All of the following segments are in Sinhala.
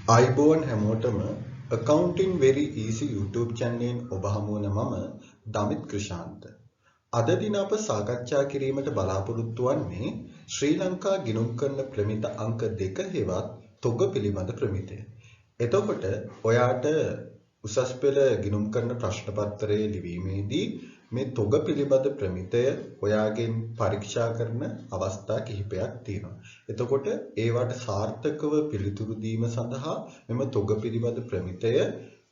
ආයිබෝන් හැමෝටම accounting very easy YouTube channel ඔබ හමු වන මම දමිත් ක්‍රිෂාන්ත. අද දින අප සාකච්ඡා කිරීමට බලාපොරොත්තු වන්නේ ශ්‍රී ලංකා ගිණුම් කරන ප්‍රමිත අංක 2 හෙවත් තොග පිළිබඳ ප්‍රමිතය. එතකොට ඔයාට උසස් පෙළ ගිණුම් කරන ප්‍රශ්න පත්‍රයේ ලිවීමේදී මේ තොග පිළිබඳ ප්‍රමිතය ඔයාගෙන් පරීක්ෂා කරන අවස්ථා කිහිපයක් තියෙනවා. එතකොට ඒවට සාර්ථකව පිළිතුරු දීම සඳහා මෙම තොග පිළිබඳ ප්‍රමිතය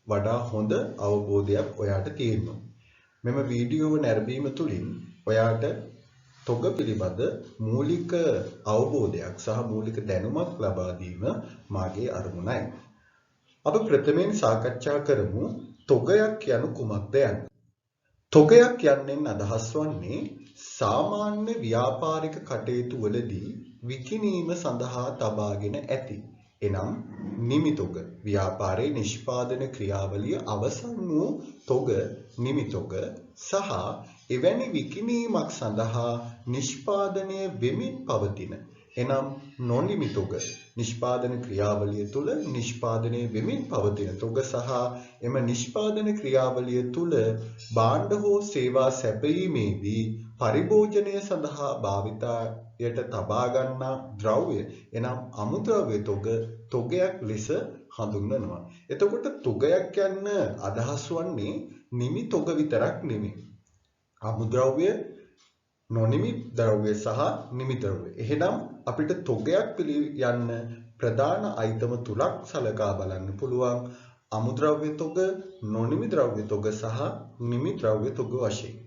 වඩා හොඳ අවබෝධයක් ඔයාට තියෙනවා. මෙම වීඩියෝව නැරඹීම තුළින් ඔයාට තොග පිළිබඳ මූලික අවබෝධයක් සහ මූලික දැනුමක් ලබා දීම මාගේ අරමුණයි. අප ප්‍රථමයෙන් සාකච්ඡා කරමු තොගයක් යනු කුමක්ද යන්න. තොගයක් යන්නෙන් අදහස් වන්නේ සාමාන්‍ය ව්‍යාපාරික කටයුතු වලදී විකිණීම සඳහා තබාගෙන ඇති. එනම් නිමි තොග ව්‍යාපාරයේ නිෂ්පාදන ක්‍රියාවලිය අවසන් වූ තොග නිමි තොග සහ එවැනි විකිණීමක් සඳහා නිෂ්පාදනය වෙමින් පවතින එනම් නොනිමි තොග නිෂ්පාදන ක්‍රියාවලිය තුළ නිෂ්පාදනය වෙමින් පවතින තොග සහ එම නිෂ්පාදන ක්‍රියාවලිය තුළ භාණ්ඩ හෝ සේවා සැපයීමේදී පරිභෝජනය සඳහා භාවිතයට තබා ගන්නා ද්‍රව්‍ය එනම් අමුද්‍රව්‍ය තොග තොගයක් ලෙස හඳුන්වනවා. එතකොට තොගයක් යන්න අදහස් වන්නේ නිමි තොග විතරක් නෙමෙයි. අමුද්‍රව්‍ය නොනිමි ද්‍රව්‍ය සහ නිමි ද්‍රව්‍ය. එහෙනම් අපිට තොගයක් පිළියන්න ප්‍රධාන අයිතම තුනක් සලකා බලන්න පුළුවන්. අමුද්‍රව්‍ය තොග, නොනිමි ද්‍රව්‍ය තොග සහ නිමි ද්‍රව්‍ය තොග වශයෙන්.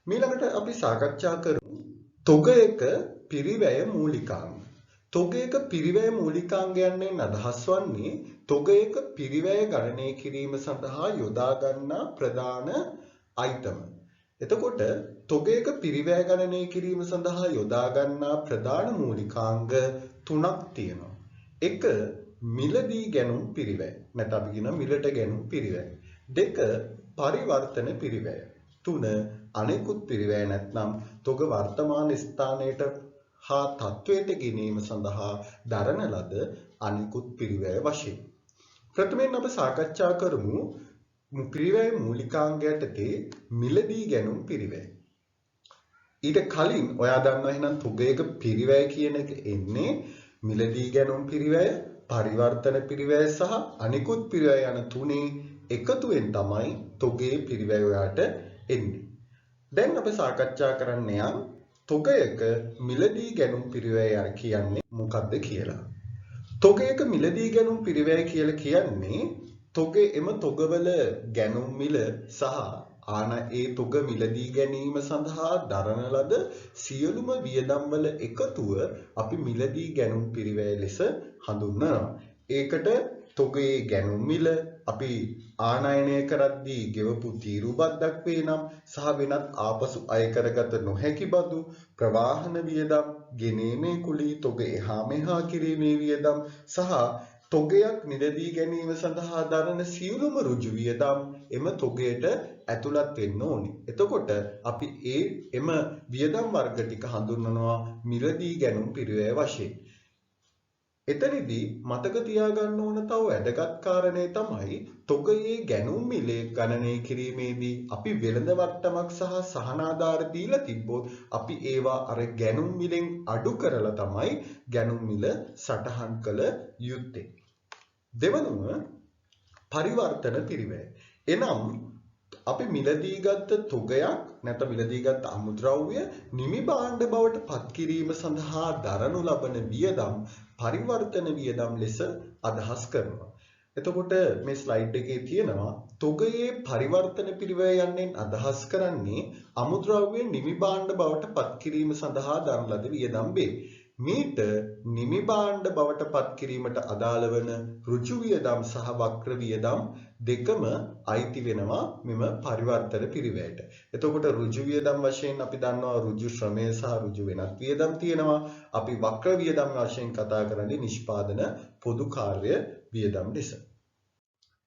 ඊළඟට අපි සාකච්ඡා කරමු තොගයක පිරිවැය මූලිකාංග. තොගයක පිරිවැය මූලිකාංගයන්ෙන් අදහස් වන්නේ තොගයක පිරිවැය ගණනය කිරීම සඳහා යොදා ගන්නා ප්‍රධාන අයිතම. එතකොට තොගයක පිරිවැය ගණනය කිරීම සඳහා යොදා ගන්නා ප්‍රධාන මූලිකාංග තුනක් තියෙනවා. එක මිලදී ගැනුම් පිරිවැය. නැත්නම් අපි කියන මිලට ගැනුම් පිරිවැය. දෙක පරිවර්තන පිරිවැය. තුන අනෙකුත් පිරිවැය නැත්නම් තොග වර්තමාන ස්ථානයට හා තත්වයට ගෙනීම සඳහා දරන ලද අනෙකුත් පිරිවැය වශයෙන්. ප්‍රථමයෙන් අප සාකච්ඡා කරමු පිරිවැය මූලිකාංගයටදී මිලදී ගැනුම් පිරිවැය. ඊට කලින් ඔයා දන්නවා එහෙනම් තොගයක පිරිවැය කියන එක එන්නේ මිලදී ගැනුම් පිරිවැය, පරිවර්තන පිරිවැය සහ අනිකුත් පිරිවැය යන තුනේ එකතුවෙන් තමයි තොගයේ පිරිවැය ඔයාට එන්නේ. දැන් අපි සාකච්ඡා කරන්න යම් තොගයක මිලදී ගැනුම් පිරිවැය කියන්නේ මොකක්ද කියලා. තොගයක මිලදී ගැනුම් පිරිවැය කියලා කියන්නේ තොගේ එම තොගවල ගැනුම් මිල සහ ඒ තොග මිලදී ගැනීම සඳහා දරන ලද සියලුම වියදම් වල එකතුව අපි මිලදී ගැනුම් පිරිවැය ලෙස හඳුන්වනවා. ඒකට තොගයේ ගැනුම් මිල අපි ආනයනය කරද්දී ගෙවපු තීරුබත් දක්වේ නම් සහ වෙනත් ආපසු අය කරගත නොහැකි බදු ප්‍රවාහන වියදම් ගෙනීමේ කුලී තොග එහා මෙහා කිරීමේ වියදම් සහ තොගයක් මිලදී ගැනීම සඳහා දරන සියලුම ඍජු වියදම් එම තොගයට ඇතුළත් වෙන්න ඕනේ. එතකොට අපි එම වියදම් වර්ග ටික හඳුන්වනවා මිලදී ගැනුම් පිරිවැය වශයෙන්. එතනදී මතක තියාගන්න ඕන තව වැදගත් කාරණේ තමයි තොගයේ ගැනුම් මිලේ ගණනය කිරීමේදී අපි වෙළඳ වට්ටමක් සහ සහනාධාර දීලා තිබ්බොත් අපි ඒවා අර ගැනුම් මිලෙන් අඩු කරලා තමයි ගැනුම් මිල සටහන් කළ යුත්තේ. දෙවනුව පරිවර්තන පිරිවැය. එනම් අපි මිලදී ගත්ත තොගයක් නැත්නම් මිලදී ගත්ත අමුද්‍රව්‍ය නිමි භාණ්ඩ බවට පත් කිරීම සඳහා දරනු ලබන වියදම් පරිවර්තන වියදම් ලෙස අදහස් කරනවා. එතකොට මේ ස්ලයිඩ් එකේ තියෙනවා තොගයේ පරිවර්තන පිරිවැය යන්නෙන් අදහස් කරන්නේ අමුද්‍රව්‍ය නිමි භාණ්ඩ බවට පත් කිරීම සඳහා දරන ලද වියදම් වේ. මීට නිමි භාණ්ඩ බවට පත් කිරීමට අදාළ වන ඍජු වියදම් සහ වක්‍ර වියදම් දෙකම අයිති වෙනවා මෙම පරිවර්තන පිරිවැයට. එතකොට ඍජු වියදම් වශයෙන් අපි දන්නවා ඍජු ශ්‍රමය සහ ඍජු වෙනත් වියදම් තියෙනවා. අපි වක්‍ර වියදම් වශයෙන් කතා කරන්නේ නිෂ්පාදන පොදු කාර්ය වියදම් ලෙස.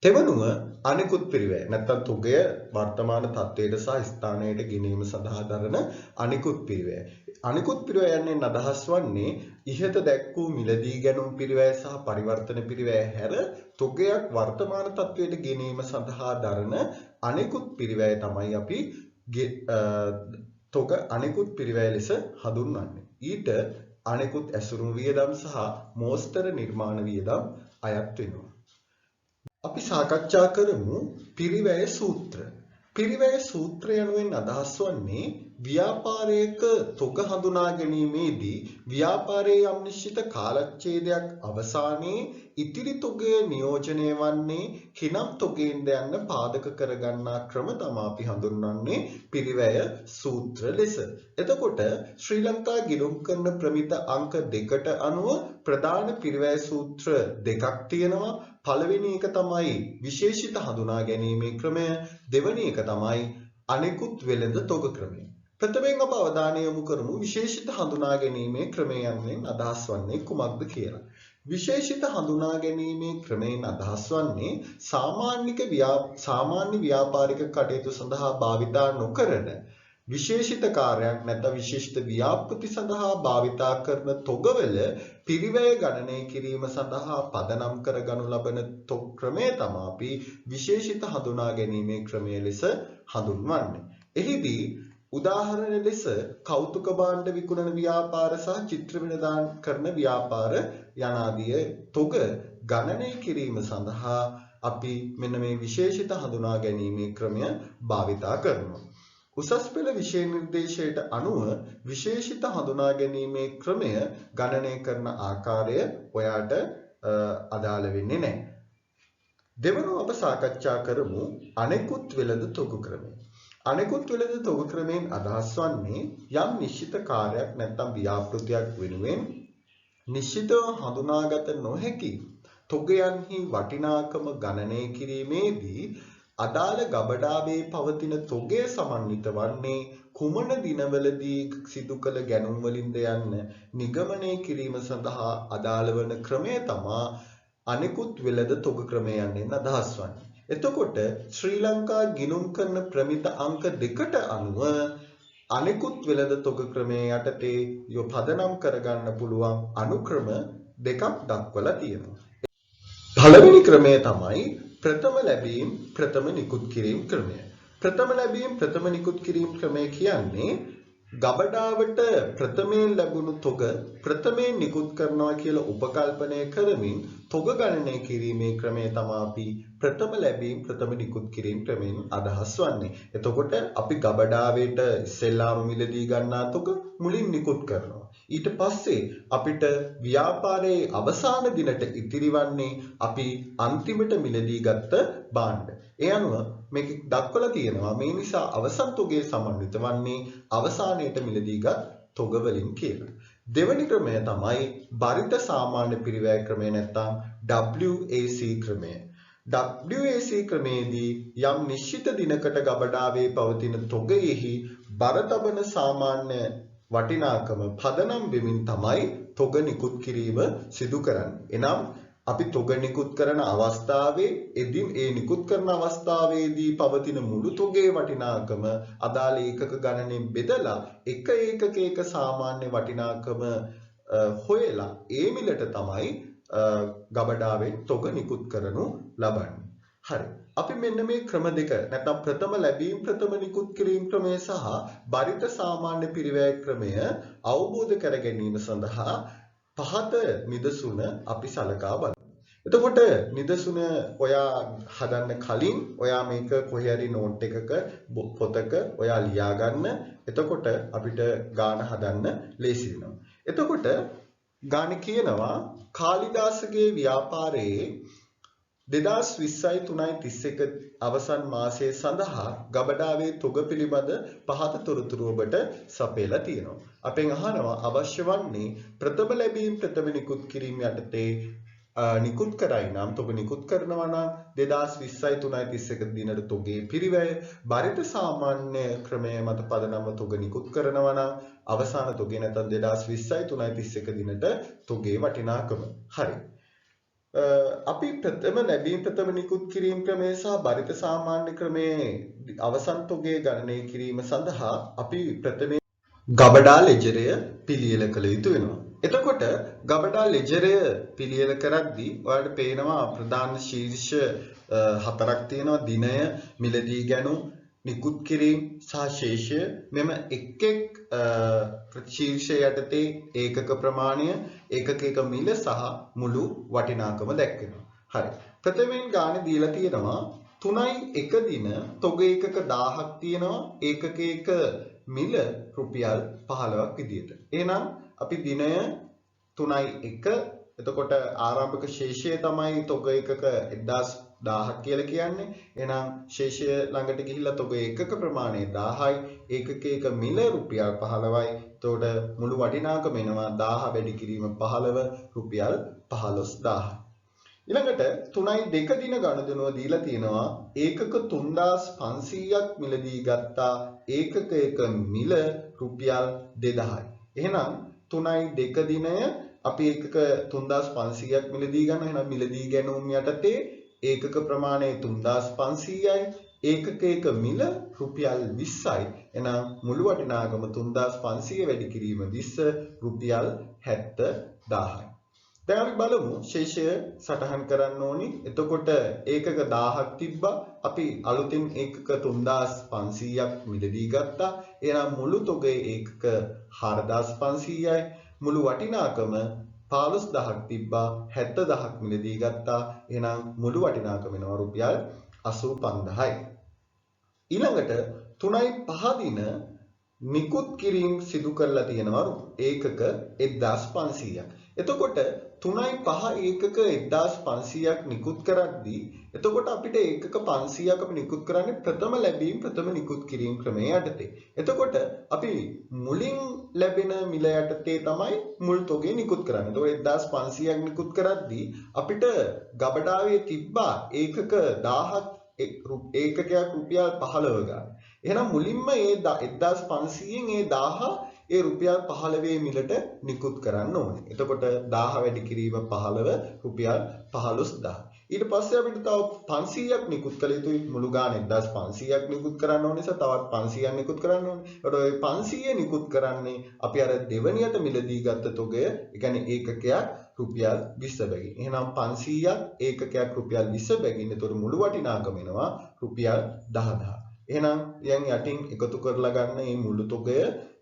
තෙවනුව අනිකුත් පිරිවැය නැත්නම් තොගය වර්තමාන තත්ත්වයට සහ ස්ථානයට ගෙනීම සඳහා දරන අනිකුත් පිරිවැය. අනිකුත් පිරිවැය යන්නේ අදහස් වන්නේ ඉහත දැක් වූ මිලදී ගැනුම් පිරිවැය සහ පරිවර්තන පිරිවැය හැර තොගයක් වර්තමාන තත්ත්වයට ගෙනීම සඳහා දරන අනිකුත් පිරිවැය තමයි අපි තොග අනිකුත් පිරිවැය ලෙස හඳුන්වන්නේ. ඊට අනිකුත් ඇසුරු වියදම් සහ මෝස්තර නිර්මාණ වියදම් අයත් වෙනවා. අපි සාකච්ඡා කරමු පිරිවැය සූත්‍ර. පිරිවැය සූත්‍රය යනුවෙන් අදහස් වන්නේ ව්‍යාපාරයක තොග හඳුනා ගැනීමේදී ව්‍යාපාරයේ යම් නිශ්චිත කාලච්ඡේදයක් අවසානයේ ඉතිරි තොගය නියෝජනය වන්නේ කිනම් තොගයෙන්ද යන්න පාදක කරගන්නා ක්‍රම තමයි අපි හඳුන්වන්නේ පිරිවැය සූත්‍ර ලෙස. එතකොට ශ්‍රී ලංකා ගිණුම් කරන ප්‍රමිත අංක 2ට අනුව ප්‍රධාන පිරිවැය සූත්‍ර දෙකක් තියෙනවා. පළවෙනි එක තමයි විශේෂිත හඳුනා ගැනීමේ ක්‍රමය, දෙවෙනි එක තමයි අනෙකුත් වෙළඳ තොග ක්‍රමය. ප්‍රථමයෙන් අප අවධානය යොමු කරමු විශේෂිත හඳුනා ගැනීමේ ක්‍රමය යනුවෙන් අදහස් වන්නේ කුමක්ද කියලා. විශේෂිත හඳුනා ගැනීමේ ක්‍රමයෙන් අදහස් වන්නේ සාමාන්‍ය ව්‍යාපාරික කටයුතු සඳහා භාවිතා නොකරන විශේෂිත කාර්යයක් නැත්නම් විශේෂිත ව්‍යාපෘති සඳහා භාවිතා කරන තොගවල පිරිවැය ගණනය කිරීම සඳහා පදනම් කරගනු ලබන තොග ක්‍රමය තමයි අපි විශේෂිත හඳුනා ගැනීමේ ක්‍රමය ලෙස හඳුන්වන්නේ. එහිදී උදාහරණ ලෙස කෞතුක භාණ්ඩ විකුණන ව්‍යාපාර සහ චිත්‍ර විනෝදන කරන ව්‍යාපාර යනාදී තොග ගණනය කිරීම සඳහා අපි මෙන්න මේ විශේෂිත හඳුනා ගැනීමේ ක්‍රමය භාවිතා කරනවා. උසස් පෙළ විෂය නිර්දේශයට අනුව විශේෂිත හඳුනා ගැනීමේ ක්‍රමය ගණනය කරන ආකාරය ඔයාට අදාළ වෙන්නේ නැහැ. දෙවනුව අප සාකච්ඡා කරමු අනෙකුත් වෙළඳ තොග ක්‍රමය. අනෙකුත් වෙළඳ තොග ක්‍රමයෙන් අදහස් වන්නේ යම් නිශ්චිත කාර්යයක් නැත්නම් ව්‍යාපෘතියක් වෙනුවෙන් නිශ්චිතව හඳුනාගත නොහැකි තොගයන්හි වටිනාකම ගණනය කිරීමේදී අදාළ ගබඩාවේ පවතින තොගය සමන්විත වන්නේ කුමන දිනවලදී සිදු කළ ගැනුම් වලින්ද යන්න නිගමනය කිරීම සඳහා අදාළ වන ක්‍රමය තමයි අනෙකුත් වෙළඳ තොග ක්‍රමය යන්නේ අදහස් වන්නේ. එතකොට ශ්‍රී ලංකා ගිණුම් කරන ප්‍රමිත අංක 2ට අනුව අනෙකුත් වෙළඳ තොග ක්‍රමයේ යටතේ පදනම් කරගන්න පුළුවන් අනුක්‍රම දෙකක් දක්වලා තියෙනවා. පළවෙනි ක්‍රමය තමයි ප්‍රථම ලැබීම් ප්‍රථම නිකුත් කිරීම ක්‍රමය. ප්‍රථම ලැබීම් ප්‍රථම නිකුත් කිරීම ක්‍රමය කියන්නේ ගබඩාවට ප්‍රථමයෙන් ලැබුණු තොග ප්‍රථමයෙන් නිකුත් කරනවා කියලා උපකල්පනය කරමින් තොග ගණනය කිරීමේ ක්‍රමය තමයි අපි ප්‍රථම ලැබීම් ප්‍රථම නිකුත් කිරීම ක්‍රමයෙන් අදහස් වන්නේ. එතකොට අපි ගබඩාවට ඉස්සෙල්ලාම මිලදී ගන්නා තොග මුලින් නිකුත් කරනවා. ඊට පස්සේ අපිට ව්‍යාපාරයේ අවසාන දිනට ඉතිරිවන්නේ අපි අන්තිමට මිලදී ගත්ත භාණ්ඩ. ඒ අනුව මේක දක්වලා තියෙනවා මේ නිසා අවසන් තොගයේ සමන්විත වන්නේ අවසානයේට මිලදීගත් තොග වලින් කියලා. දෙවැනි ක්‍රමය තමයි බරිත සාමාන්‍ය පිරිවැය ක්‍රමය නැත්නම් WAC ක්‍රමය. WAC ක්‍රමයේදී යම් නිශ්චිත දිනකට ගබඩාවේ පවතින තොගයෙහි බර තබන සාමාන්‍ය වටිනාකම පදනම් වෙමින් තමයි තොග නිකුත් කිරීම සිදු කරන්නේ. එනම් අපි තොග නිකුත් කරන අවස්ථාවේ එදින් ඒ නිකුත් කරන අවස්ථාවේදී පවතින මුළු තොගේ වටිනාකම අදාළ ඒකක ගණනෙන් බෙදලා එක ඒකකයක සාමාන්‍ය වටිනාකම හොයලා ඒ මිලට තමයි ගබඩාවෙන් තොග නිකුත් කරනු ලබන්නේ. හරි. අපි මෙන්න මේ ක්‍රම දෙක නැත්නම් ප්‍රථම ලැබීම් ප්‍රථම නිකුත් කිරීම ක්‍රමය සහ බරිත සාමාන්‍ය පිරිවැය ක්‍රමය අවබෝධ කර ගැනීම සඳහා පහත නිදසුන අපි සලකා බලමු. එතකොට නිදසුන ඔයා හදන්න කලින් ඔයා මේක කොහේ හරි නෝට් එකක පොතක ඔයා ලියා ගන්න. එතකොට අපිට ගාන හදන්න ලේසි වෙනවා. එතකොට ගාන කියනවා කාලිදාසගේ ව්‍යාපාරයේ 2020 3.31 අවසන් මාසයේ සඳහා ගබඩාවේ තොග පිළිබඳ පහත තොරතුරු ඔබට සපයලා තියෙනවා. අපෙන් අහනවා අවශ්‍ය වන්නේ ප්‍රථම ලැබීම් ප්‍රථම නිකුත් කිරීම යටතේ නිකුත් කරයි නම් තොග නිකුත් කරනවා නම් 2020 3.31 දිනට තොගේ පිරිවැය බරිත සාමාන්‍ය ක්‍රමය මත පදනම තොග නිකුත් කරනවා නම් අවසාන තොගේ නැත්නම් 2020 3.31 දිනට තොගේ වටිනාකම. හරි. අපි ප්‍රථම ලැබීම් ප්‍රථම නිකුත් කිරීම ක්‍රමය සහ බරිත සාමාන්‍ය ක්‍රමයේ අවසන් තොගය ගණනය කිරීම සඳහා අපි ප්‍රථමයෙන් ගබඩා ලෙජරය පිළියෙල කළ යුතු වෙනවා. එතකොට ගබඩා ලෙජරය පිළියෙල කරද්දී ඔයාලට පේනවා ප්‍රධාන ශීර්ෂ හතරක් තියෙනවා. දිනය, මිලදී ගැනුම්, නිකුත් කිරීම සහ ශේෂය. මෙම එක් ශීර්ෂය යටතේ ඒකක ප්‍රමාණය, ඒකකයක මිල සහ මුළු වටිනාකම දැක්වෙනවා. හරි. ප්‍රථමයෙන් ගානේ දීලා තියෙනවා 3.1 දින තොග ඒකක 1000ක් තියෙනවා. ඒකකයක මිල රුපියල් 15ක් විදියට. එහෙනම් අපි දිනය 3.1 එතකොට ආරම්භක ශේෂය තමයි තොග ඒකක 1000ක් කියලා කියන්නේ. එහෙනම් ශේෂය ළඟට ගිහිල්ලා තොග ඒකක ප්‍රමාණය 1000යි, ඒකකයක මිල රුපියල් 15යි. එතකොට මුළු වටිනාකම එනවා 1000 වැඩි කිරීම 15 රුපියල් 15000යි. ඊළඟට 3.2 දින ගණදෙනුව දීලා තියෙනවා. ඒකක 3500ක් මිලදී ගත්තා. ඒකකයක මිල රුපියල් 2000යි. එහෙනම් 3.2 දිනය අපි ඒකක 3500ක් මිලදී ගන්නවා. එහෙනම් මිලදී ගැනීම යටතේ ඒකක ප්‍රමාණය 3500යි. ඒකකයක මිල රුපියල් 20යි. එහෙනම් මුළු වටිනාකම 3500 වැඩි කිරීම 20 රුපියල් 70000යි. දැන් අපි බලමු ශේෂය සටහන් කරන්න ඕනි. එතකොට ඒකක 1000ක් තිබ්බා. අපි අලුතින් ඒකක 3500ක් මිලදී ගත්තා. එහෙනම් මුළු තොගේ ඒකක 4500යි. මුළු වටිනාකම 15000ක් තිබ්බා. 70000ක් මිලදී ගත්තා. එහෙනම් මුළු වටිනාකම වෙනවා රුපියල් 85000යි. ඊළඟට 3.5 දින නිකුත් කිරීම සිදු කරලා තියෙනවා ඒකක 1500ක්. එතකොට 3.5 ඒකක 1500ක් නිකුත් කරද්දී එතකොට අපිට ඒකක 500ක් අපි නිකුත් කරන්නේ ප්‍රථම ලැබීම් ප්‍රථම නිකුත් කිරීම ක්‍රමය යටතේ. එතකොට අපි මුලින් ලැබෙන මිල යටතේ තමයි මුල් තොගේ නිකුත් කරන්නේ. එතකොට 1500ක් නිකුත් කරද්දී අපිට ගබඩාවේ තිබ්බා ඒකක 1000ක් ඒකකයක් රුපියල් 15 ගන්න. එහෙනම් මුලින්ම ඒ 1500න් ඒ 1000 ඒ රුපියල් 15 මිලට නිකුත් කරන්න ඕනේ. එතකොට 1000 වැඩි කිරීම 15 රුපියල් 15000. ඊට පස්සේ අපිට තව 500ක් නිකුත් කළ යුතුයි. මුළු ගාන 1500ක් නිකුත් කරන්න ඕනේ නිසා තවත් 500ක් නිකුත් කරන්න ඕනේ. ඒකට ඔය 500 නිකුත් කරන්නේ අපි අර දෙවනියට මිලදී ගත්ත තොගය, ඒ කියන්නේ ඒකකයක් රුපියල් 20 බැගින්. එහෙනම් 500ක් ඒකකයක් රුපියල් 20 බැගින්. ඒතකොට මුළු වටිනාකම එනවා රුපියල් 10000. එහෙනම් යන් යටින් එකතු කරලා ගන්න මේ මුළු තොගය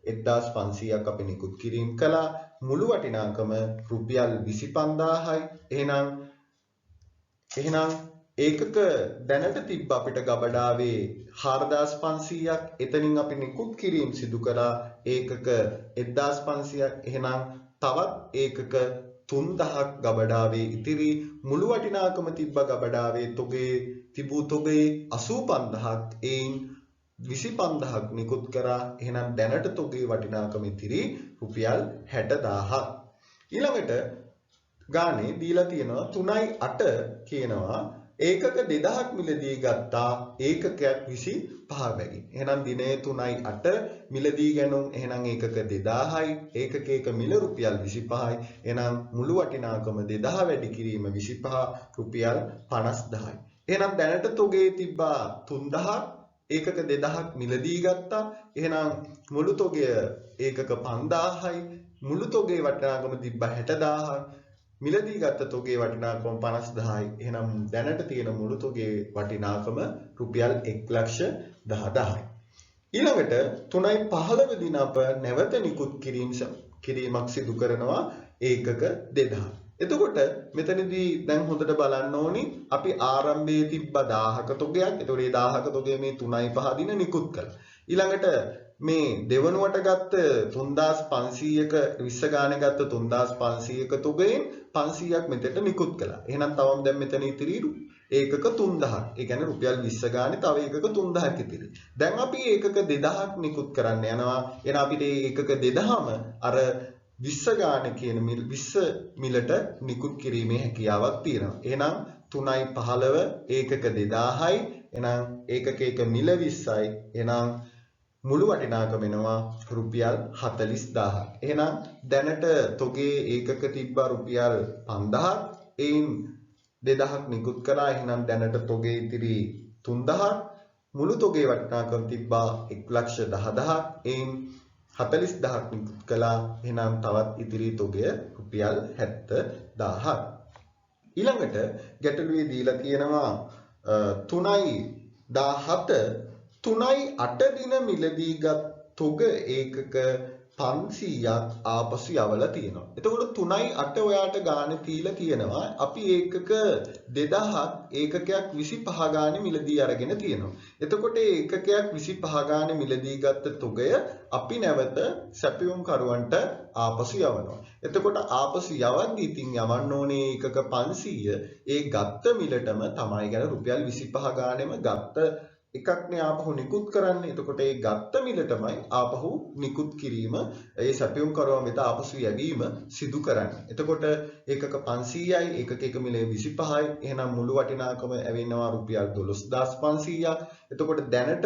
1500ක් අපි නිකුත් කිරීම කළා. මුළු වටිනාකම රුපියල් 25000යි. එහෙනම් ඒකක දැනට තිබ්බ අපිට ගබඩාවේ 4500ක්. එතනින් අපි නිකුත් කිරීම සිදු කළා ඒකක 1500ක්. එහෙනම් තවත් ඒකක 3000ක් ගබඩාවේ ඉතිරි. මුළු වටිනාකම තිබ්බ ගබඩාවේ තොගේ තිබූ තොගේ 85000ක්. එයින් 25000ක් නිකුත් කරා. එහෙනම් දැනට තොගේ වටිනාකම ඉතිරි රුපියල් 60000ක්. ඊළඟට ගානේ දීලා තියෙනවා 3.8 කියනවා ඒකක 2000ක් මිලදී ගත්තා. ඒකකයක් 25 බැගින්. එහෙනම් දිනේ 3.8 මිලදී ගැනුම්. එහෙනම් ඒකක 2000යි. ඒකකයක මිල රුපියල් 25යි. එහෙනම් මුළු වටිනාකම 2000 වැඩි කිරීම 25 රුපියල් 50000යි. එහෙනම් දැනට තොගේ තිබ්බා 3000ක්. ඒකක 2000ක් මිලදී ගත්තා. එහෙනම් මුළු තොගය ඒකක 5000යි. මුළු තොගේ වටිනාකම තිබ්බා 60000ක්. මිලදී ගත්ත තොගේ වටිනාකම 50000යි. එහෙනම් දැනට තියෙන මුළු තොගේ වටිනාකම රුපියල් 1,10,000යි. ඊළඟට 3.15 දින අප නැවත නිකුත් කිරීමක් සිදු කරනවා ඒකක 2000. එතකොට මෙතනදී දැන් හොඳට බලන්න ඕනි අපි ආරම්භයේ තිබ්බ 1000ක තොගයක්. එතකොට මේ 1000ක තොගය මේ 3.5 දින නිකුත් කළා. ඊළඟට මේ දෙවනුවට ගත්ත 3500ක 20 ගානේ ගත්ත 3500ක තොගයෙන් 500ක් මෙතෙට නිකුත් කළා. එහෙනම් තවම දැන් මෙතන ඉතිරි ඒකක 3000ක්. ඒ කියන්නේ රුපියල් 20 ගානේ තව ඒකක 3000ක් ඉතිරි. දැන් අපි ඒකක 2000ක් නිකුත් කරන්න යනවා. එහෙනම් අපිට ඒකක 2000ම අර 20 ගානේ කියන 20 මිලට නිකුත් කිරීමේ හැකියාවක් තියෙනවා. එහෙනම් 3.15 ඒකක 2000යි. එහෙනම් ඒකකයක මිල 20යි. එහෙනම් මුළු වටිනාකම වෙනවා රුපියල් 40000ක්. එහෙනම් දැනට තොගේ ඒකක තිබ්බා රුපියල් 5000ක්. එයින් 2000ක් නිකුත් කළා. එහෙනම් දැනට තොගේ ඉතිරි 3000ක්. මුළු තොගේ වටිනාකම තිබ්බා 1,10,000ක්. එයින් 40000ක් නිකුත් කළා. එහෙනම් තවත් ඉතිරි තොගය රුපියල් 70000ක්. ඊළඟට ගැටලුවේ දීලා තියෙනවා 3.17 3.8 දින මිලදීගත් තොග ඒකක 500ක් ආපසු යවලා තියෙනවා. එතකොට 3.8 ඔයාට ගානේ තියලා තියෙනවා. අපි ඒකක 2000ක් ඒකකයක් 25 ගානේ මිලදී අරගෙන තියෙනවා. එතකොට ඒ ඒකකයක් 25 ගානේ මිලදී ගත්ත තොගය අපි නැවත සැපයුම් කරුවන්ට ආපසු යවනවා. එතකොට ආපසු යවද්දී ඉතින් යවන්න ඕනේ ඒකක 500 ඒ ගත්ත මිලටම තමයි ගැන රුපියල් 25 ගානෙම ගත්ත එකක්නේ ආපහු නිකුත් කරන්නේ. එතකොට ඒ ගත්ත මිලටමයි ආපහු නිකුත් කිරීම ඒ සැපයුම් කරුවා වෙත ආපසු යැවීම සිදු කරන්නේ. එතකොට ඒකක 500යි ඒකක එක මිලේ 25යි. එහෙනම් මුළු වටිනාකම ඇවෙනවා රුපියල් 12500ක්. එතකොට දැනට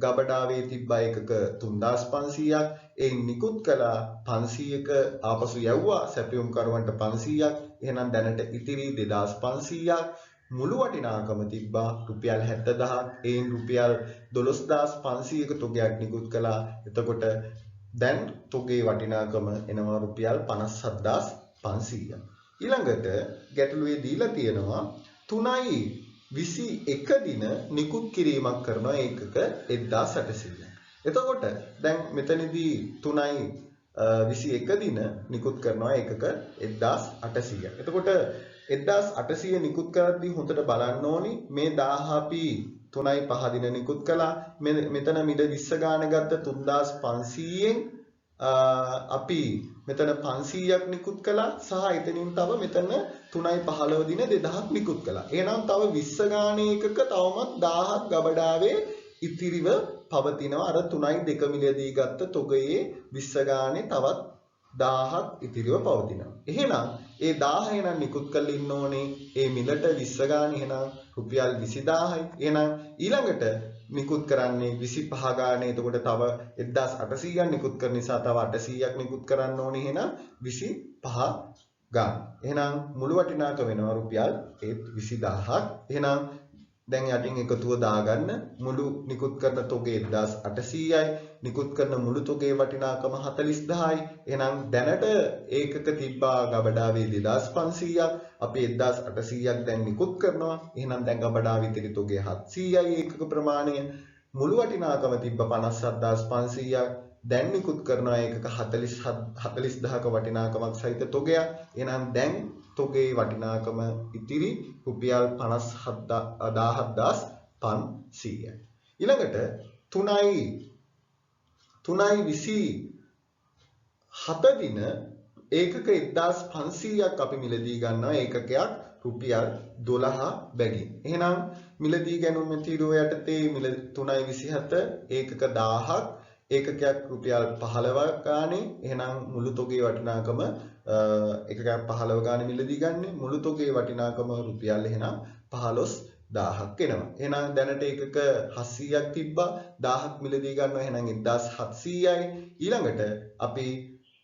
ගබඩාවේ තිබ්බ ඒකක 3500ක්. ඒ නිකුත් කළා 500ක ආපසු යවුවා සැපයුම් කරුවන්ට 500ක්. එහෙනම් දැනට ඉතිරි 2500ක්. මුළු වටිනාකම තිබ්බා රුපියල් 70000ක්. එයින් රුපියල් 12500ක තොගයක් නිකුත් කළා. එතකොට දැන් තොගේ වටිනාකම එනවා රුපියල් 57500ක්. ඊළඟට ගැටලුවේ දීලා තියෙනවා 3.21 දින නිකුත් කිරීමක් කරනවා ඒකක 1800ක්. එතකොට දැන් මෙතනදී 3.21 දින නිකුත් කරනවා ඒකක 1800ක්. එතකොට 1800 නිකුත් කරද්දී හොඳට බලන්න ඕනි මේ 1000 අපි 3.5 දින නිකුත් කළා. මෙතන මිල 20 ගාන ගත්ත 3500න් අපි මෙතන 500ක් නිකුත් කළා සහ එතනින් තව මෙතන 3.15 දින 2000ක් නිකුත් කළා. එහෙනම් තව 20 ගානේ එකක තවමත් 1000ක් ගබඩාවේ ඉතිරිව පවතිනවා. අර 3.2 මිලදී ගත්ත තොගයේ 20 ගානේ තවත් 1000ක් ඉතිරිව පවතිනවා. එහෙනම් ඒ 1000 එනම් නිකුත් කරලා ඉන්න ඕනේ. ඒ මිලට 20 ගානේ එහෙනම් රුපියල් 20000යි. එහෙනම් ඊළඟට නිකුත් කරන්නේ 25 ගානේ. එතකොට තව 1800ක් නිකුත් කරන නිසා තව 800ක් නිකුත් කරන්න ඕනේ. එහෙනම් 25 ගාන. එහෙනම් මුළු වටිනාකම වෙනවා රුපියල් 20000ක්. එහෙනම් දැන් යටින් එකතුව දාගන්න මුළු නිකුත් කරන තොගේ 1800යි නිකුත් කරන මුළු තොගේ වටිනාකම 40000යි. එහෙනම් දැනට ඒකක තිබ්බා ගබඩාවේ 2500ක් අපි 1800ක් දැන් නිකුත් කරනවා. එහෙනම් දැන් ගබඩාවේ ඉතිරි තොගේ 700යි ඒකක ප්‍රමාණය. මුළු වටිනාකම තිබ්බ 57500ක් දැන් නිකුත් කරනවා ඒකක 40000ක වටිනාකමක් සහිත තොගයක්. එහෙනම් දැන් තොගේ වටිනාකම ඉතිරි රුපියල් 57500යි. ඊළඟට 3.27 දින ඒකක 1500ක් අපි මිලදී ගන්නවා ඒකකයක් රුපියල් 12 බැගින්. එහෙනම් මිලදී ගැනීම තීරුව යටතේ මිල 3.27 ඒකක 1000ක් ඒකකයක් රුපියල් 15 ගානේ. එහෙනම් මුළු තොගේ වටිනාකම එකකයක් 15 ගානේ මිලදී ගන්න. මුළු තොගේ වටිනාකම රුපියල් එහෙනම් 15000ක් එනවා. එහෙනම් දැනට ඒකක 700ක් තිබ්බා 1000ක් මිලදී ගන්නවා. එහෙනම් 1700යි. ඊළඟට අපි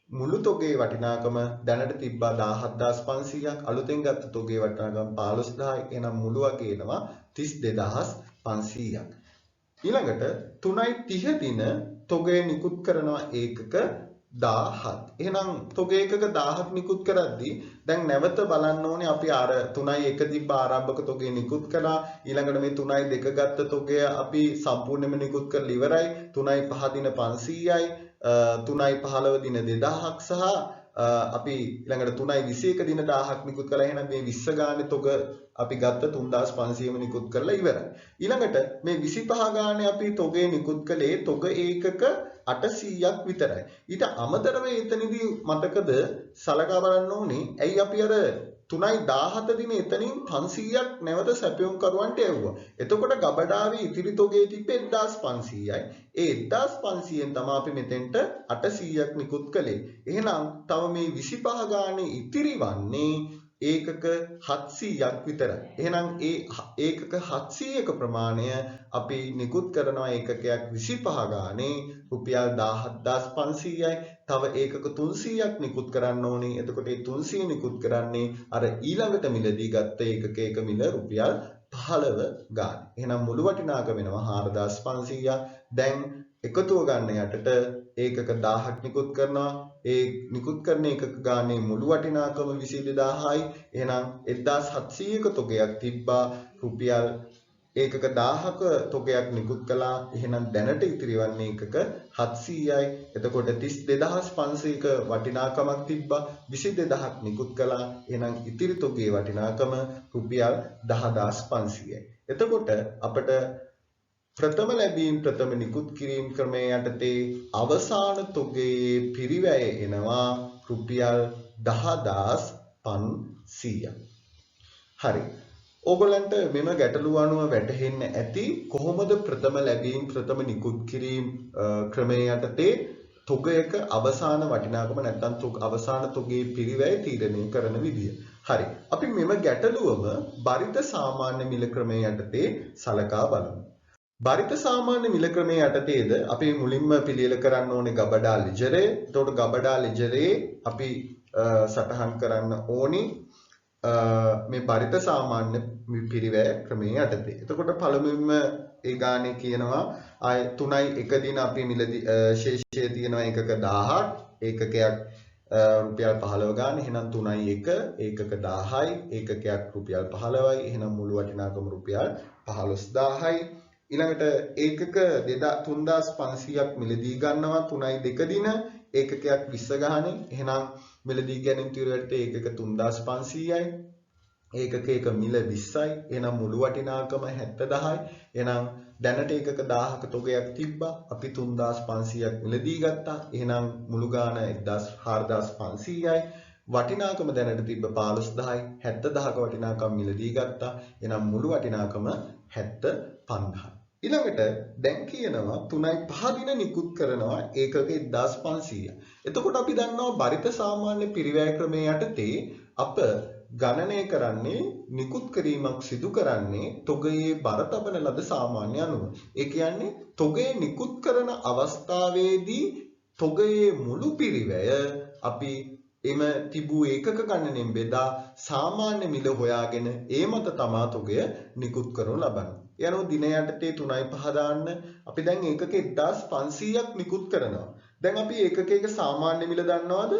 මුළු තොගේ වටිනාකම දැනට තිබ්බා 17500ක් අලුතෙන් ගත්ත තොගේ වටිනාකම 15000යි. එහෙනම් මුළු වගේ එනවා 32500ක්. ඊළඟට 3.30 දින තොගේ නිකුත් කරනවා ඒකක 1000ක්. එහෙනම් තොගේ ඒකක 1000ක් නිකුත් කරද්දී දැන් නැවත බලන්න ඕනේ අපි අර 3.1 තිබ්බ ආරම්භක තොගේ නිකුත් කළා. ඊළඟට මේ 3.2 ගත්ත තොගය අපි සම්පූර්ණයෙන්ම නිකුත් කරලා ඉවරයි. 3.5 දින 500යි 3.15 දින 2000ක් සහ අපි ඊළඟට 3.21 දින 1000ක් නිකුත් කළා. එහෙනම් මේ 20 ගානේ තොග අපි ගත්ත 3500ම නිකුත් කරලා ඉවරයි. ඊළඟට මේ 25 ගානේ අපි තොගේ නිකුත් කළේ තොග ඒකක 800ක් විතරයි. ඊට අමතරව එතනදී මතකද සලකා බලන්න ඕනේ ඇයි අපි අර 3.17 දින එතනින් 500ක් නැවත සැපයුම් කරුවන්ට යවුවා. එතකොට ගබඩාවේ ඉතිරි තොගේ තිබ්බේ 1500යි. ඒ 1500ෙන් තමයි අපි මෙතෙන්ට 800ක් නිකුත් කළේ. එහෙනම් තව මේ 25 ගානේ ඉතිරි වන්නේ ඒකක 700ක් විතරයි. එහෙනම් ඒ ඒකක 700ක ප්‍රමාණය අපි නිකුත් කරනවා ඒකකයක් 25 ගානේ රුපියල් 17500යි. තව ඒකක 300ක් නිකුත් කරන්න ඕනේ. එතකොට ඒ 300 නිකුත් කරන්නේ අර ඊළඟට මිලදී ගත්ත ඒකක මිල රුපියල් 15 ගානේ. එහෙනම් මුළු වටිනාකම වෙනවා 4500ක්. දැන් එකතුව ගන්න යටට ඒකක 1000ක් නිකුත් කරනවා. ඒ නිකුත් කරන එකක ගානේ මුළු වටිනාකම 22000යි. එහෙනම් 1700ක තොගයක් තිබ්බා රුපියල් ඒකක 1000ක තොගයක් නිකුත් කළා. එහෙනම් දැනට ඉතිරි වන්නේ ඒකක 700යි. එතකොට 32500ක වටිනාකමක් තිබ්බා. 22000ක් නිකුත් කළා. එහෙනම් ඉතිරි තොගේ වටිනාකම රුපියල් 10500යි. එතකොට අපිට ප්‍රථම ලැබීම් ප්‍රථම නිකුත් කිරීම ක්‍රමයේ යටතේ අවසාන තොගයේ පිරිවැය එනවා රුපියල් 10500ක්. හරි. ඕගොල්ලන්ට මෙම ගැටලුව අනුව වැටහෙන්න ඇති කොහොමද ප්‍රථම ලැබීම් ප්‍රථම නිකුත් කිරීම ක්‍රමයේ යටතේ තොගයක අවසාන වටිනාකම නැත්නම් අවසාන තොගයේ පිරිවැය තීරණය කරන විදිය. හරි. අපි මෙම ගැටලුවම බරිත සාමාන්‍ය මිල ක්‍රමයේ යටතේ සලකා බලමු. බරිත සාමාන්‍ය මිල ක්‍රමයේ යටතේද අපි මුලින්ම පිළියෙල කරන්න ඕනේ ගබඩා ලිජරය. එතකොට ගබඩා ලිජරේ අපි සටහන් කරන්න ඕනේ මේ බරිත සාමාන්‍ය පිරිවැය ක්‍රමයේ යටතේ. එතකොට පළමුවෙන්ම ඒ ගානේ කියනවා ආය 3යි 1 දින අපි මිලදී ශේෂය තියෙනවා ඒකක 1000ක් ඒකකයක් රුපියල් 15 ගානේ. එහෙනම් 3යි 1 ඒකක 1000යි ඒකකයක් රුපියල් 15යි. එහෙනම් මුළු වටිනාකම රුපියල් 15000යි. ඊළඟට ඒකක 3500ක් මිලදී ගන්නවා 3යි 2 දින ඒකකයක් 20 ගානේ. එහෙනම් මිලදී ගැනීම තීරයට ඒකක 3500යි. ඒකක එක මිල 20යි. එහෙනම් මුළු වටිනාකම 70000යි. එහෙනම් දැනට ඒකක 1000ක තොගයක් තිබ්බා. අපි 3500ක් මිලදී ගත්තා. එහෙනම් මුළු ගාන 14500යි. වටිනාකම දැනට තිබ්බ 15000යි. 70000ක වටිනාකම මිලදී ගත්තා. එහෙනම් මුළු වටිනාකම 75000යි. ඊළඟට දැන් කියනවා 3යි 5 දින නිකුත් කරනවා ඒකක 1500. එතකොට අපි දන්නවා බරිත සාමාන්‍ය පිරිවැය ක්‍රමයේ යටතේ අප ගණනය කරන්නේ නිකුත් කිරීමක් සිදු කරන්නේ තොගයේ බර තබන ලද සාමාන්‍ය අනුව. ඒ කියන්නේ තොගයේ නිකුත් කරන අවස්ථාවේදී තොගයේ මුළු පිරිවැය අපි එම තිබූ ඒකක ගණනෙන් බෙදා සාමාන්‍ය මිල හොයාගෙන ඒ මත තමා තොගය නිකුත් කරනු ලබන්නේ. යනෝ දින යටතේ 3යි 5 දාන්න අපි දැන් ඒකක 1500ක් නිකුත් කරනවා. දැන් අපි ඒකකයක සාමාන්‍ය මිල දන්නවද?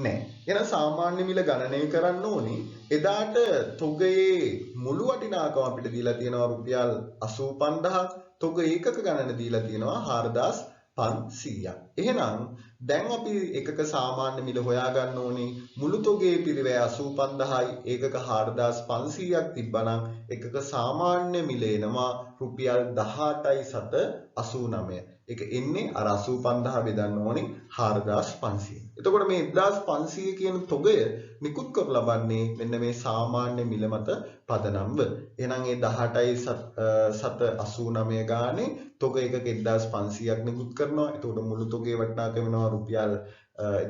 නැහැ. එහෙනම් සාමාන්‍ය මිල ගණනය කරන්න ඕනේ. එදාට තොගයේ මුළු වටිනාකම අපිට දීලා තියෙනවා රුපියල් 85000ක්. තොග ඒකක ගණන දීලා තියෙනවා 4500ක්. එහෙනම් දැන් අපි එකක සාමාන්‍ය මිල හොයා ගන්න ඕනේ. මුළු තොගේ පිරිවැය 85000යි ඒකක 4500ක් තිබ්බනම් එකක සාමාන්‍ය මිල එනවා රුපියල් 18.89. ඒක එන්නේ අර 85000 බෙදන්න ඕනේ 4500. එතකොට මේ 1500 කියන තොගය නිකුත් කර ලබන්නේ මෙන්න මේ සාමාන්‍ය මිල මත පදනම්ව. එහෙනම් ඒ 18.89 ගානේ තොග එකක 1500ක් නිකුත් කරනවා. එතකොට මුළු තොගේ වටිනාකම වෙනවා රුපියල්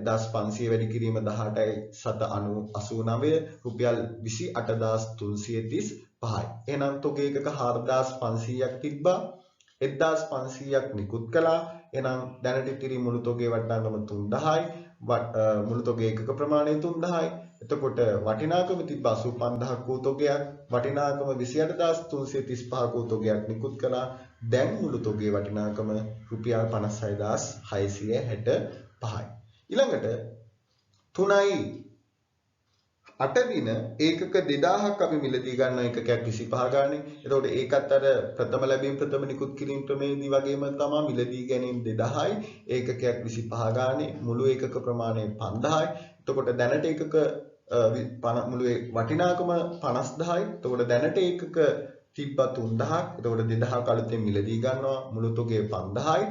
1500 වැඩි කිරීම 18.89 රුපියල් 28335යි. එහෙනම් තොගේ එකක 4500ක් තිබ්බා. 1500ක් නිකුත් කළා. එහෙනම් දැනට ඉතිරි මුළු තොගේ වටිනාකම 3000යි. මුළු තොගේ එකක ප්‍රමාණය 3000යි. එතකොට වටිනාකම තිබ්බ 85000ක වූ තොගයක් වටිනාකම 28335ක වූ තොගයක් නිකුත් කළා. දැන් මුළු තොගේ වටිනාකම රුපියල් 56665යි. ඊළඟට 3යි 8 දින ඒකක 2000ක් අපි මිලදී ගන්න එකකයක් 25 ගානේ. එතකොට ඒකත් අර ප්‍රථම ලැබීම් ප්‍රථම නිකුත් කිරීම ක්‍රමයේදී වගේම තමයි මිලදී ගැනීම 2000යි ඒකකයක් 25 ගානේ මුළු ඒකක ප්‍රමාණය 5000යි. එතකොට දැනට ඒකක මුළු වටිනාකම 50000යි. එතකොට දැනට ඒකක තිබ්බ 3000ක්. එතකොට 2000ක අලුතෙන් මිලදී ගන්නවා මුළු තොගේ 5000යි.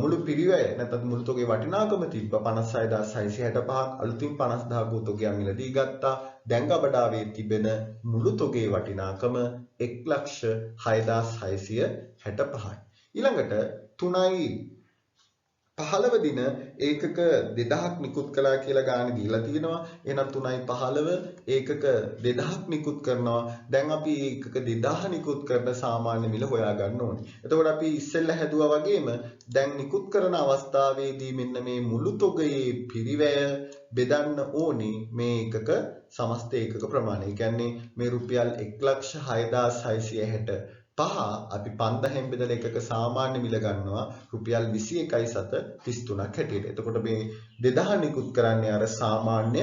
මුළු පිරිවැය නැත්නම් මුළු තොගේ වටිනාකම තිබ්බ 56665ක් අලුතින් 50000ක තොගයක් මිලදී ගත්තා. දැන් ගබඩාවේ තිබෙන මුළු තොගේ වටිනාකම 1,06,665යි. ඊළඟට 3යි 15 දින ඒකක 2000ක් නිකුත් කළා කියලා ගානේ දීලා තියෙනවා. එහෙනම් 3.15 ඒකක 2000ක් නිකුත් කරනවා. දැන් අපි ඒකක 2000 නිකුත් කරන සාමාන්‍ය මිල හොයා ගන්න ඕනේ. එතකොට අපි ඉස්සෙල්ලා හැදුවා වගේම දැන් නිකුත් කරන අවස්ථාවේදී මෙන්න මේ මුළු තොගයේ පිරිවැය බෙදන්න ඕනේ මේ ඒකක සමස්ත ඒකක ප්‍රමාණය. ඒ කියන්නේ මේ රුපියල් 1,06,665 අපි 5000න් බෙදලා එකක සාමාන්‍ය මිල ගන්නවා රුපියල් 21.33ක් හැටියට. එතකොට මේ 2000 නිකුත් කරන්නේ අර සාමාන්‍ය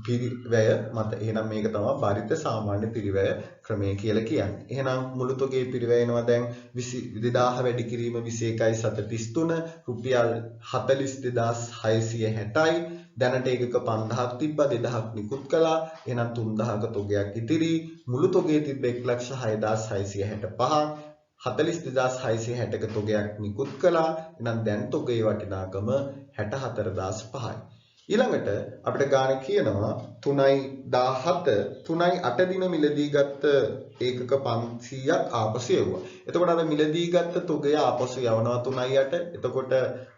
පිරිවැය මත. එහෙනම් මේක තමයි බරිත සාමාන්‍ය පිරිවැය ක්‍රමය කියලා කියන්නේ. එහෙනම් මුළු තොගේ පිරිවැය එනවා දැන් 2000 වැඩි කිරීම 21.33 රුපියල් 42660යි. දැනට ඒකක 5000ක් තිබ්බා 2000ක් නිකුත් කළා. එහෙනම් 3000ක තොගයක් ඉතිරි. මුළු තොගේ තිබ්බ 1,06,665ක් 42660ක තොගයක් නිකුත් කළා. එහෙනම් දැන් තොගේ වටිනාකම 64005යි. ඊළඟට අපිට ගාන කියනවා 3.17 3.8 දින මිලදී ගත්ත ඒකක 500ක් ආපසු යවුවා. එතකොට අර මිලදී ගත්ත තොගය ආපසු යවනවා 3.8. එතකොට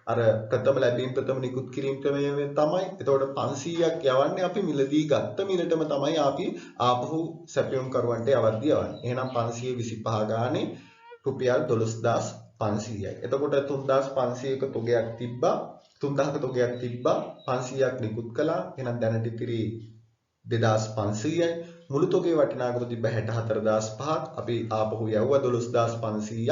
අර ප්‍රථම ලැබීම් ප්‍රථම නිකුත් කිරීම ක්‍රමයෙන් තමයි. එතකොට 500ක් යවන්නේ අපි මිලදී ගත්ත මිලටම තමයි අපි ආපහු සැපයුම් කරුවන්ට යවද්දී යවන්නේ. එහෙනම් 525 ගානේ රුපියල් 12500යි. එතකොට 3500ක තොගයක් තිබ්බා 3000ක තොගයක් තිබ්බා 500ක් නිකුත් කළා. එහෙනම් දැනට ඉතිරි 2500යි. මුළු තොගේ වටිනාකම තිබ්බ 64005ක් අපි ආපහු යවුවා 12500ක්.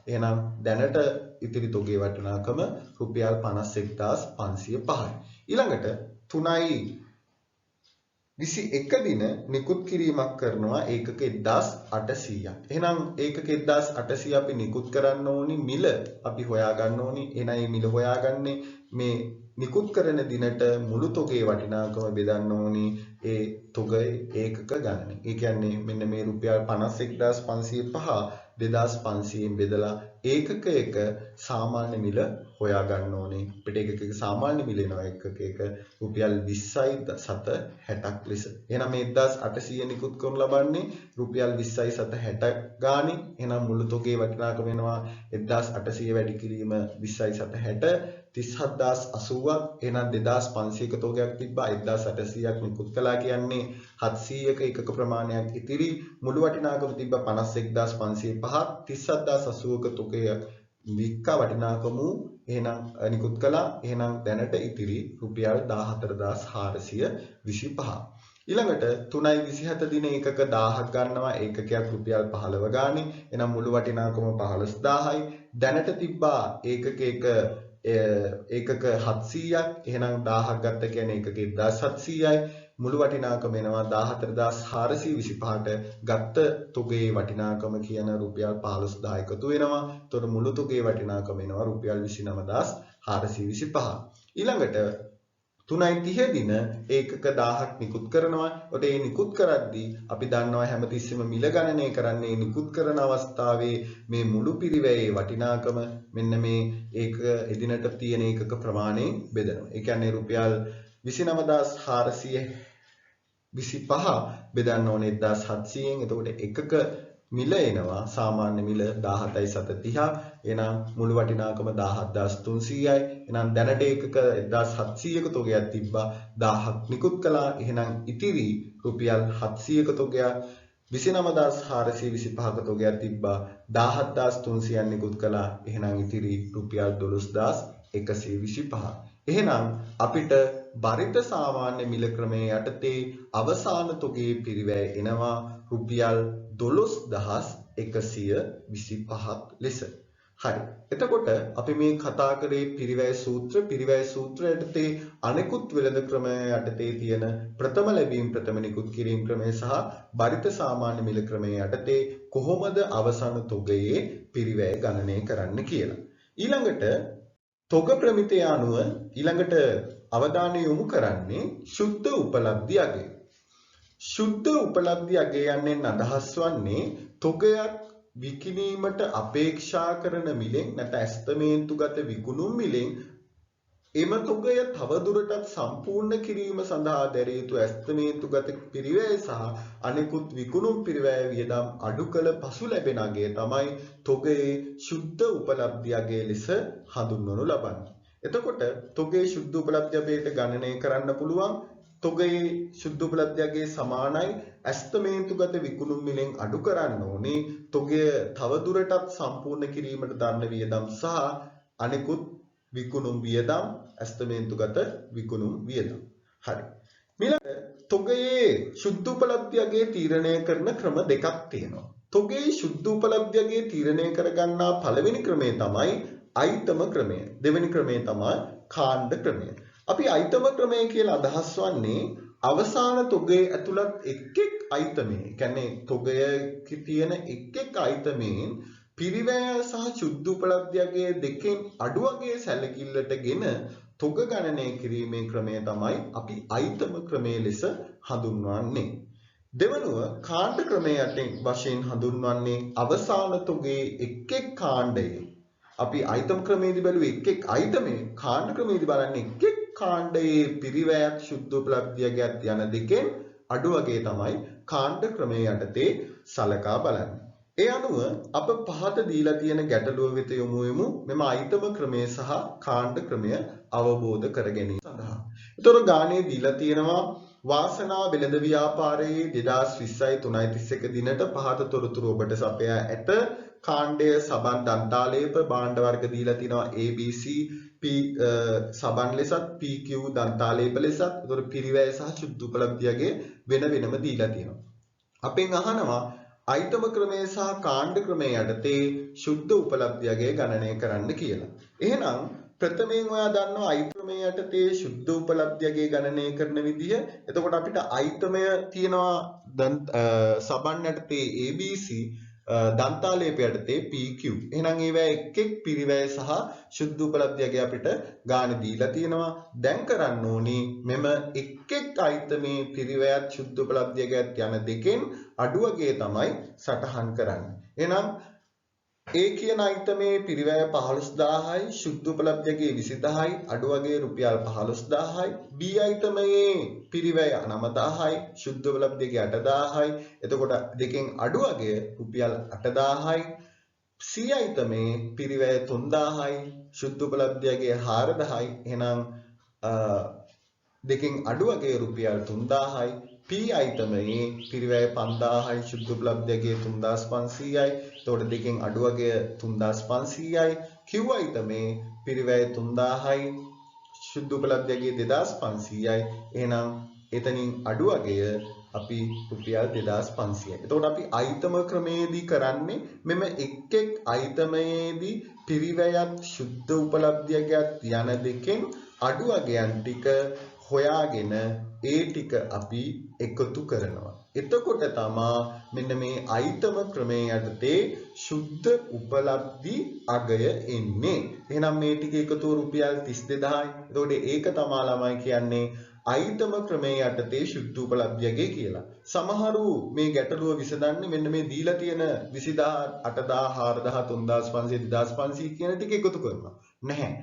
එහෙනම් දැනට ඉතිරි තොගේ වටිනාකම රුපියල් 51505යි. ඊළඟට 3.21 දින නිකුත් කිරීමක් කරනවා ඒකක 1800ක්. එහෙනම් ඒකක 1800 අපි නිකුත් කරන්න ඕනි මිල අපි හොයා ගන්න ඕනි. එහෙනම් මේ මිල හොයාගන්නේ මේ නිකුත් කරන දිනට මුළු තොගේ වටිනාකම බෙදන්න ඕනි ඒ තොගයේ ඒකක ගණන. ඒ කියන්නේ මෙන්න මේ රුපියල් 51505 2500න් බෙදලා ඒකක එක සාමාන්‍ය මිල හොයා ගන්න ඕනේ. අපිට ඒකක සාමාන්‍ය මිල එනවා ඒකක එක රුපියල් 20.760ක් ලෙස. එහෙනම් මේ 1800 නිකුත් කරනු ලබන්නේ රුපියල් 20.760 ගානේ. එහෙනම් මුළු තොගේ වටිනාකම වෙනවා 1800 වැඩි කිරීම 20.760 37080ක්. එහෙනම් 2500ක තොගයක් තිබ්බා 1800ක් නිකුත් කළා කියන්නේ 700ක එකක ප්‍රමාණයක් ඉතිරි. මුළු වටිනාකම තිබ්බා 51505ක් 37080ක තොගයක් වික්ක වටිනාකම එහෙනම් නිකුත් කළා. එහෙනම් දැනට ඉතිරි රුපියල් 14425. ඊළඟට 3.27 දින ඒකක 1000ක් ගන්නවා ඒකකයක් රුපියල් 15 ගානේ. එහෙනම් මුළු වටිනාකම 15000යි. දැනට තිබ්බා ඒකක ඒකක 700ක්. එහෙනම් 1000ක් ගත්ත කියන්නේ ඒකක 1700යි. මුළු වටිනාකම එනවා 14425ට. ගත්ත තොගේ වටිනාකම කියන රුපියල් 15000 එකතු වෙනවා. එතකොට මුළු තොගේ වටිනාකම එනවා රුපියල් 29425. ඊළඟට 3.30 දින ඒකක 1000ක් නිකුත් කරනවා. ඔතේ මේ නිකුත් කරද්දී අපි දන්නවා හැමතිස්සෙම මිල ගණනය කරන්නේ නිකුත් කරන අවස්ථාවේ මේ මුළු පිරිවැයේ වටිනාකම මෙන්න මේ ඒක එදිනට තියෙන ඒකක ප්‍රමාණයෙන් බෙදනවා. ඒ කියන්නේ රුපියල් 29425 බෙදන්න ඕනේ 1700න්. එතකොට එකක මිල එනවා සාමාන්‍ය මිල 17.730. එහෙනම් මුළු වටිනාකම 17300යි. එහෙනම් දැනට ඒකක 1700ක තොගයක් තිබ්බා 1000ක් නිකුත් කළා. එහෙනම් ඉතිරි රුපියල් 700ක තොගයක් 29425ක තොගයක් තිබ්බා 17300ක් නිකුත් කළා. එහෙනම් ඉතිරි රුපියල් 12125. එහෙනම් අපිට බරිත සාමාන්‍ය මිල ක්‍රමයේ යටතේ අවසාන තොගේ පිරිවැය එනවා රුපියල් 12125ක් ලෙස. හරි. එතකොට අපි මේ කතා කරේ පිරිවැය සූත්‍ර යටතේ අනෙකුත් වෙළඳ ක්‍රම යටතේ තියෙන ප්‍රථම ලැබීම් ප්‍රථම නිකුත් කිරීම ක්‍රමය සහ බරිත සාමාන්‍ය මිල ක්‍රමයේ යටතේ කොහොමද අවසාන තොගයේ පිරිවැය ගණනය කරන්න කියලා. ඊළඟට තොග ප්‍රමිතය අනුව ඊළඟට අවධානය යොමු කරන්නේ සුද්ධ උපලබ්ධි අගය. සුද්ධ උපලබ්ධි අගය යන්නේ අදහස් වන්නේ තොගයක් විකිණීමට අපේක්ෂා කරන මිලෙන් නැත්නම් ඇස්තමේන්තුගත විකුණුම් මිලෙන් එම තොගය තවදුරටත් සම්පූර්ණ කිරීම සඳහා දැරිය යුතු ඇස්තමේන්තුගත පිරිවැය සහ අනෙකුත් විකුණුම් පිරිවැය වියදම් අඩු කළ පසු ලැබෙන අගය තමයි තොගයේ සුද්ධ උපලබ්ධි අගය ලෙස හඳුන්වනු ලබන්නේ. එතකොට තොගේ ශුද්ධ උපලබ්ධයට ගණනය කරන්න පුළුවන්. තොගේ ශුද්ධ උපලබ්ධයේ සමානයි ඇස්තමේන්තුගත විකුණුම් මිලෙන් අඩු කරන්න ඕනේ. තොගය තව දුරටත් සම්පූර්ණ කිරීමට දරන වියදම් සහ අනෙකුත් විකුණුම් වියදම් ඇස්තමේන්තුගත විකුණුම් වියදම්. හරි. ඊළඟ තොගයේ ශුද්ධ උපලබ්ධයේ තීරණය කරන ක්‍රම දෙකක් තියෙනවා. තොගේ ශුද්ධ උපලබ්ධයේ තීරණය කරගන්නා පළවෙනි ක්‍රමය තමයි අයිතම ක්‍රමය. දෙවෙනි ක්‍රමය තමයි කාණ්ඩ ක්‍රමය. අපි අයිතම ක්‍රමය කියලා අදහස් වන්නේ අවසාන තොගයේ ඇතුළත් එක් එක් අයිතමේ, කියන්නේ තොගයේ තියෙන එක් එක් අයිතමෙන් පිරිවැය සහ ශුද්ධ උපලබ්ධයේ දෙකෙන් අඩුවගේ සැලකිල්ලටගෙන තොග ගණනය කිරීමේ ක්‍රමය තමයි අපි අයිතම ක්‍රමය ලෙස හඳුන්වන්නේ. දෙවනුව කාණ්ඩ ක්‍රමයට වශයෙන් හඳුන්වන්නේ අවසාන තොගයේ එක් එක් කාණ්ඩයේ. අපි අයිතම ක්‍රමයේදී බැලුවේ එක් එක් අයිතමේ, කාණ්ඩ ක්‍රමයේදී බලන්නේ එක් එක් කාණ්ඩයේ පිරිවැයක් ශුද්ධ උපලබ්ධියගත් යන දෙකෙන් අඩු වගේ තමයි කාණ්ඩ ක්‍රමයේ යටතේ සලකා බලන්නේ. ඒ අනුව අප පහත දීලා තියෙන ගැටලුව වෙත යොමු වෙමු මෙම අයිතම ක්‍රමය සහ කාණ්ඩ ක්‍රමය අවබෝධ කර ගැනීම සඳහා. ඒතර ගානේ දීලා තියෙනවා වාසනා වෙළඳ ව්‍යාපාරයේ 2020 3.31 දිනට පහත තොරතුරු ඔබට සපයා ඇත. කාණ්ඩය සබන් දන්තාලේප භාණ්ඩ වර්ග දීලා තිනවා ABC P සබන් ලෙසත් PQ දන්තාලේප ලෙසත්. ඒතර පිරිවැය සහ ශුද්ධ උපලබ්ධියගේ වෙන වෙනම දීලා තියෙනවා. අපෙන් අහනවා අයිතම ක්‍රමය සහ කාණ්ඩ ක්‍රමය යටතේ ශුද්ධ උපලබ්ධියගේ ගණනය කරන්න කියලා. එහෙනම් ප්‍රථමයෙන් ඔයා දන්නවා අයිතම ක්‍රමය යටතේ ශුද්ධ උපලබ්ධියගේ ගණනය කරන විදිය. එතකොට අපිට අයිතමය තියෙනවා සබන් යටතේ ABC දන්තාලේප යටතේ PQ. එහෙනම් ඒවා එක් එක් පිරිවැය සහ ශුද්ධ උපලබ්ධියගේ අපිට ගාණ දීලා තියෙනවා. දැන් කරන්න ඕනේ මෙම එක් එක් අයිතමේ පිරිවැයත් ශුද්ධ උපලබ්ධියගත් යන දෙකෙන් අඩුවගේ තමයි සටහන් කරන්නේ. එහෙනම් A කියන අයිතමේ පිරිවැය 15000යි ශුද්ධ උපලබ්ධියගේ 20000යි අඩුවගේ රුපියල් 15000යි. B අයිතමේ පිරිවැය 9000යි ශුද්ධ උපලබ්ධියගේ 8000යි. එතකොට දෙකෙන් අඩුවගේ රුපියල් 8000යි. C අයිතමේ පිරිවැය 3000යි ශුද්ධ උපලබ්ධියගේ 4000යි. එහෙනම් දෙකෙන් අඩුවගේ රුපියල් 3000යි. P අයිතමේ පිරිවැය 5000යි ශුද්ධ උපලබ්ධියගේ 3500යි. එතකොට දෙකෙන් අඩුවගේ 3500යි. Q අයිතමේ පිරිවැය 3000යි ශුද්ධ උපලබ්ධියගේ 2500යි. එහෙනම් එතනින් අඩුවගේ අපි රුපියල් 2500යි. එතකොට අපි අයිතම ක්‍රමයේදී කරන්නේ මෙම එක් එක් අයිතමයේදී පිරිවැයත් ශුද්ධ උපලබ්ධියගත් යන දෙකෙන් අඩුවගයන් ටික හොයාගෙන ඒ ටික අපි එකතු කරනවා. එතකොට තමයි මෙන්න මේ අයිතම ක්‍රමයේ යටතේ ශුද්ධ උපලබ්ධි අගය එන්නේ. එහෙනම් මේ ටික එකතු රුපියල් 32000යි. එතකොට ඒක තමයි ළමයි කියන්නේ අයිතම ක්‍රමයේ යටතේ ශුද්ධ උපලබ්ධියගේ කියලා. සමහරු මේ ගැටලුව විසඳන්නේ මෙන්න මේ දීලා තියෙන 20000 8000 4000 3500 2500 කියන ටික එකතු කරනවා. නැහැ.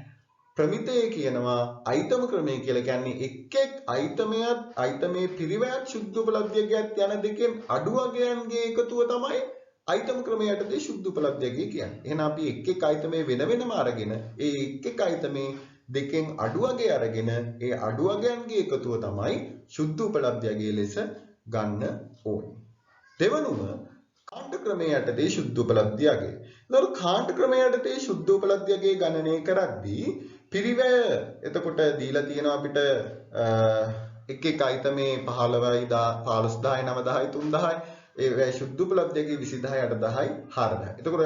ප්‍රමිතයේ කියනවා අයිතම ක්‍රමය කියලා කියන්නේ එක් එක් අයිතමයත් අයිතමේ පිරිවැයත් ශුද්ධ උපලබ්ධියගත් යන දෙකෙන් අඩුවගයන්ගේ එකතුව තමයි අයිතම ක්‍රමය යටතේ ශුද්ධ උපලබ්ධියගේ කියන්නේ. එහෙනම් අපි එක් එක් අයිතමේ වෙන වෙනම අරගෙන ඒ එක් එක් අයිතමේ දෙකෙන් අඩුවගේ අරගෙන ඒ අඩුවගයන්ගේ එකතුව තමයි ශුද්ධ උපලබ්ධියගේ ලෙස ගන්න ඕනේ. දෙවනුව කාණ්ඩ ක්‍රමය යටතේ ශුද්ධ උපලබ්ධියගේ. ඒතකොට කාණ්ඩ ක්‍රමය යටතේ ශුද්ධ උපලබ්ධියගේ ගණනය කරද්දී පිරිවැය එතකොට දීලා තියෙනවා අපිට එක් එක් අයිතමේ 15යි 15000යි 9000යි 3000යි ඒ ශුද්ධ උපලබ්ධියගේ 20000යි 8000යි 4000යි. එතකොට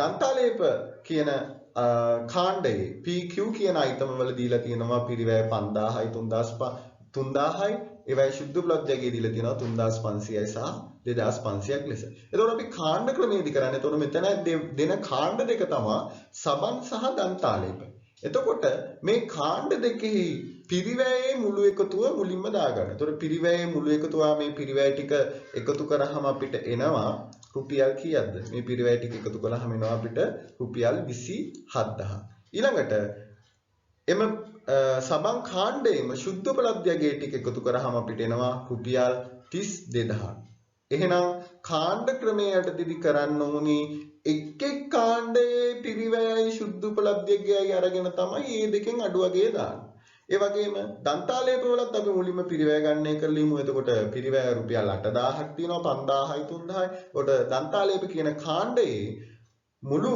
දන්තාලේප කියන කාණ්ඩයේ PQ කියන අයිතම වල දීලා තියෙනවා පිරිවැය 5000යි 3000යි ඒවයි ශුද්ධ උපලබ්ධියගේ දීලා තියෙනවා 3500යි සහ 2500ක් ලෙස. එතකොට අපි කාණ්ඩ ක්‍රමයේදී කරන්නේ එතකොට මෙතන දෙන කාණ්ඩ දෙක තමයි සබන් සහ දන්තාලේප. එතකොට මේ කාණ්ඩ දෙකෙහි පිරිවැයේ මුළු එකතුව මුලින්ම දාගන්න. එතකොට පිරිවැයේ මුළු එකතුව මේ පිරිවැය ටික එකතු කරාම අපිට එනවා රුපියල් කීයක්ද? මේ පිරිවැය ටික එකතු කළාම එනවා අපිට රුපියල් 27000. ඊළඟට එම සබන් කාණ්ඩයේම ශුද්ධ උපලබ්ධියගේ ටික එකතු කරාම අපිට එනවා රුපියල් 32000. එහෙනම් කාණ්ඩ ක්‍රමයට දිදි කරන්න ඕනේ එක් එක් කාණ්ඩයේ පිරිවැයයි සුද්ධ උපලබ්ධියයි අරගෙන තමයි මේ දෙකෙන් අඩුවගේ දාන්නේ. ඒ වගේම දන්තාලේප වලත් අපි මුලින්ම පිරිවැය ගණනය කරලිමු. එතකොට පිරිවැය රුපියල් 8000ක් තියෙනවා 5000යි 3000යි. උඩ දන්තාලේප කියන කාණ්ඩයේ මුළු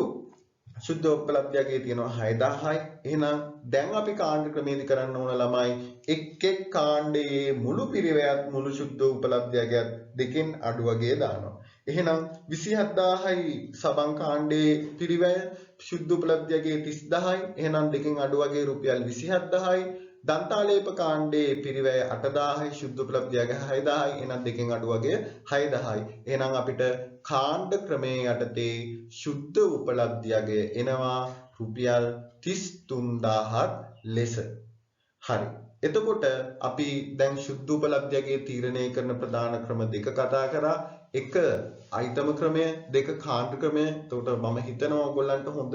සුද්ධ උපලබ්ධියගේ තියෙනවා 6000යි. එහෙනම් දැන් අපි කාණ්ඩ ක්‍රමයේදී කරන්න ඕන ළමයි එක් එක් කාණ්ඩයේ මුළු පිරිවැයත් මුළු සුද්ධ උපලබ්ධියගත් දෙකෙන් අඩුවගේ දානවා. එහෙනම් 27000යි සබන් කාණ්ඩයේ පිරිවැය සුද්ධ උපලබ්ධියගේ 30000යි. එහෙනම් දෙකෙන් අඩුවගේ රුපියල් 27000යි. දන්තාලේප කාණ්ඩයේ පිරිවැය 8000යි සුද්ධ උපලබ්ධියගේ 6000යි. එහෙනම් දෙකෙන් අඩුවගේ 6000යි. එහෙනම් අපිට කාණ්ඩ ක්‍රමයේ යටතේ සුද්ධ උපලබ්ධියගේ එනවා රුපියල් 33000ක් ලෙස. හරි. එතකොට අපි දැන් සුද්ධ උපලබ්ධියගේ තීරණය කරන ප්‍රධාන ක්‍රම දෙක කතා කරා. එක අයිතම ක්‍රමය, දෙක කාණ්ඩ ක්‍රමය. එතකොට මම හිතනවා ඔයගොල්ලන්ට හොඳ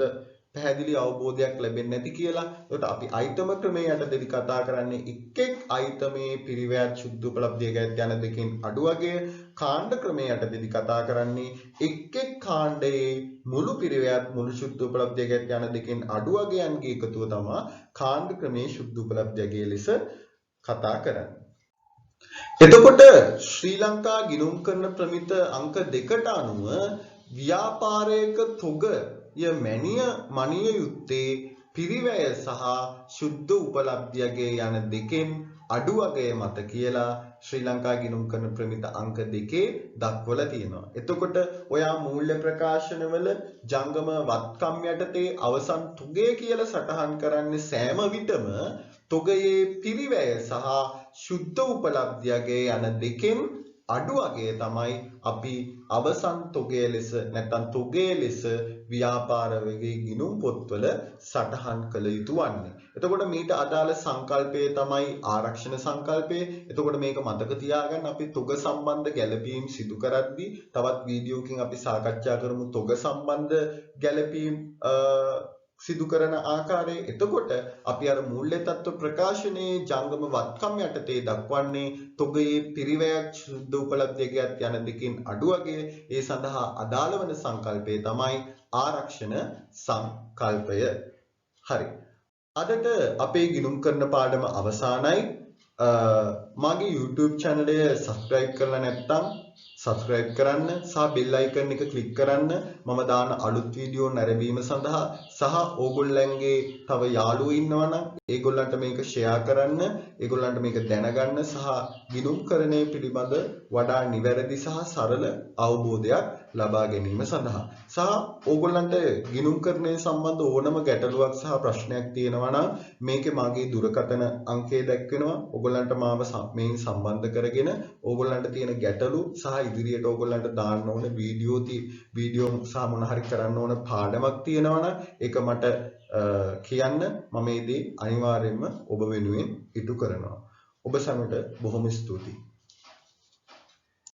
පැහැදිලි අවබෝධයක් ලැබෙන්නේ නැති කියලා. එතකොට අපි අයිතම ක්‍රමයේ යටතේදී කතා කරන්නේ එක් එක් අයිතමේ පිරිවැයත් සුද්ධ උපලබ්ධියකට යන දෙකෙන් අඩුවගේ. කාණ්ඩ ක්‍රමයේ යටතේදී කතා කරන්නේ එක් එක් කාණ්ඩයේ මුළු පිරිවැයත් මුළු සුද්ධ උපලබ්ධියකට යන දෙකෙන් අඩුවගයන්ගේ එකතුව තමයි කාණ්ඩ ක්‍රමයේ සුද්ධ උපලබ්ධියගේ ලෙස කතා කරන්නේ. එතකොට ශ්‍රී ලංකා ගිණුම් කරන ප්‍රමිත අංක 2ට අනුව ව්‍යාපාරයක තොගය මනිය යුත්තේ පිරිවැය සහ සුද්ධ උපලබ්ධියගේ යන දෙකෙන් අඩුවගේ මත කියලා ශ්‍රී ලංකා ගිණුම් කරන ප්‍රමිත අංක 2 දක්වලා තියෙනවා. එතකොට ඔයා මූල්‍ය ප්‍රකාශනවල ජංගම වත්කම් යටතේ අවසන් තොගය කියලා සටහන් කරන්නේ සෑම විටම තොගයේ පිරිවැය සහ සුද්ධ උපලබ්ධියගේ යන දෙකෙන් අඩුවගේ තමයි අපි අවසන් තොගය ලෙස නැත්නම් තොගය ලෙස ව්‍යාපාරයේ ගිණුම් පොත්වල සටහන් කළ යුතු වන්නේ. එතකොට මීට අදාළ සංකල්පය තමයි ආරක්ෂණ සංකල්පය. එතකොට මේක මතක තියාගන්න අපි තොග සම්බන්ධ ගැළපීම් සිදු කරද්දී තවත් වීඩියෝකින් අපි සාකච්ඡා කරමු තොග සම්බන්ධ ගැළපීම් සිදු කරන ආකාරය. එතකොට අපි අර මූල්‍ය තත්ත්ව ප්‍රකාශනයේ ජංගම වත්කම් යටතේ දක්වන්නේ තොගයේ පිරිවැයක් සුද්ධ උපලබ්ධියකට යන දෙකින් අඩුවගේ. ඒ සඳහා අදාළ වන සංකල්පය තමයි ආරක්ෂණ සංකල්පය. හරි. අදට අපේ ගිණුම් කරන පාඩම අවසానයි. මගේ YouTube channel එක subscribe කරලා නැත්නම් subscribe කරන්න සහ bell icon එක click කරන්න මම දාන අලුත් වීඩියෝ නැරඹීම සඳහා සහ ඕගොල්ලන්ගේ තව යාළුවෝ ඉන්නවා නම් ඒගොල්ලන්ට මේක share කරන්න ඒගොල්ලන්ට මේක දැනගන්න සහ ගිණුම්කරණය පිළිබඳ වඩා නිවැරදි සහ සරල අවබෝධයක් ලබා ගැනීම සඳහා සහ ඕගොල්ලන්ට ගිණුම්කරණය සම්බන්ධ ඕනම ගැටලුවක් සහ ප්‍රශ්නයක් තියෙනවා නම් මේකේ මාගේ දුරකථන අංකය දැක්වෙනවා ඕගොල්ලන්ට මාව මේන් සම්බන්ධ කරගෙන ඕගොල්ලන්ට තියෙන ගැටලු සහ ඉදිරියට ඕගොල්ලන්ට දාන්න ඕන වීඩියෝ සහ මොන හරි කරන්න ඕන පාඩමක් තියෙනවා නම් ඒක මට කියන්න මම මේ දේ අනිවාර්යයෙන්ම ඔබ වෙනුවෙන් ඉටු කරනවා. ඔබ සැමට බොහොම ස්තුතියි.